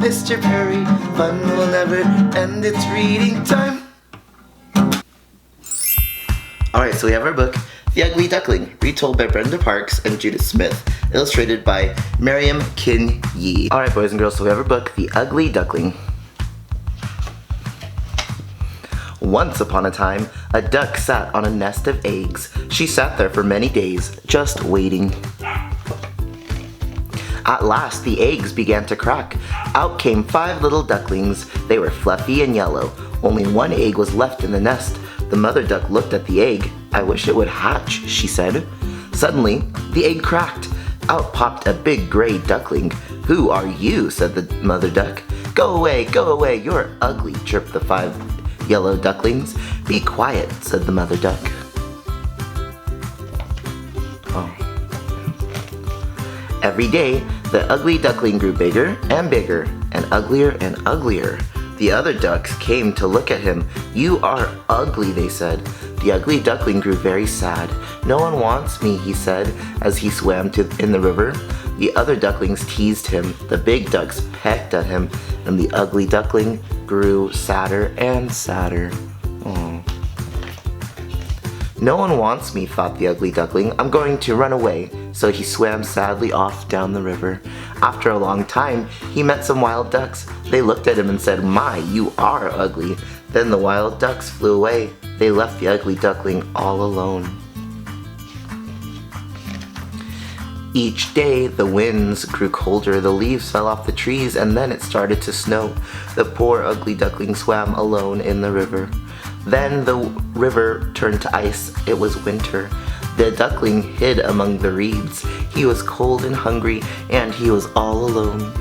Mr. Perry, fun will never end, it's reading time. Alright, so we have our book, The Ugly Duckling, retold by Brenda Parks and Judith Smith, illustrated by Miriam Kin Yee. Alright, boys and girls, so we have our book, The Ugly Duckling. Once upon a time, a duck sat on a nest of eggs. She sat there for many days, just waiting. At last, the eggs began to crack. Out came 5 little ducklings. They were fluffy and yellow. Only one egg was left in the nest. The mother duck looked at the egg. "I wish it would hatch," she said. Suddenly, the egg cracked. Out popped a big gray duckling. "Who are you?" said the mother duck. Go away, you're ugly," chirped the 5 yellow ducklings. "Be quiet," said the mother duck. Oh. Every day, the ugly duckling grew bigger and bigger, and uglier. The other ducks came to look at him. "You are ugly," they said. The ugly duckling grew very sad. "No one wants me," he said as he swam in the river. The other ducklings teased him. The big ducks pecked at him, and the ugly duckling grew sadder and sadder. Aww. "No one wants me," thought the ugly duckling. "I'm going to run away." So he swam sadly off down the river. After a long time, he met some wild ducks. They looked at him and said, "My, you are ugly." Then the wild ducks flew away. They left the ugly duckling all alone. Each day, the winds grew colder, the leaves fell off the trees, and then it started to snow. The poor ugly duckling swam alone in the river. Then the river turned to ice. It was winter. The duckling hid among the reeds. He was cold and hungry, and he was all alone.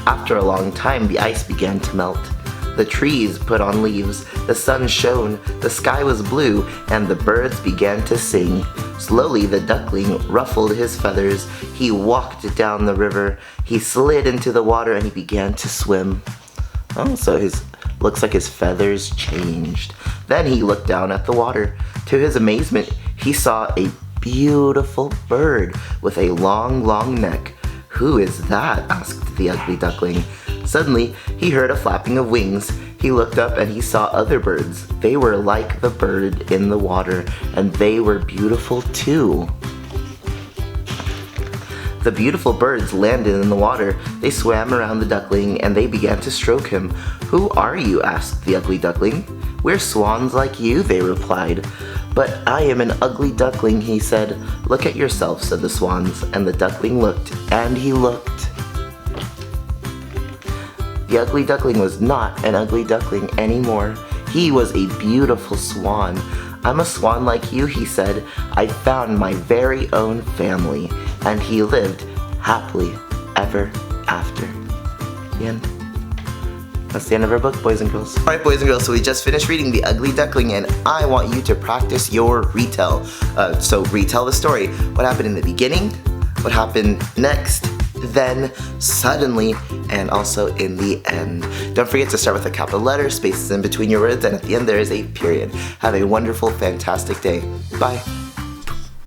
After a long time, the ice began to melt. The trees put on leaves, the sun shone, the sky was blue, and the birds began to sing. Slowly the duckling ruffled his feathers. He walked down the river. He slid into the water and he began to swim. Oh, so looks like his feathers changed. Then he looked down at the water. To his amazement, he saw a beautiful bird with a long, long neck. "Who is that?" asked the ugly duckling. Suddenly, he heard a flapping of wings. He looked up and he saw other birds. They were like the bird in the water, and they were beautiful too. The beautiful birds landed in the water. They swam around the duckling and they began to stroke him. "Who are you?" asked the ugly duckling. "We're swans like you," they replied. "But I am an ugly duckling," he said. "Look at yourself," said the swans, and the duckling looked, and he looked. The ugly duckling was not an ugly duckling anymore. He was a beautiful swan. "I'm a swan like you," he said. "I found my very own family." And he lived happily ever after. The end. That's the end of our book, boys and girls. Alright, boys and girls, so we just finished reading The Ugly Duckling, and I want you to practice your retell. So retell the story. What happened in the beginning, what happened next, then, suddenly, and also in the end. Don't forget to start with a capital letter, spaces in between your words, and at the end there is a period. Have a wonderful, fantastic day. Bye.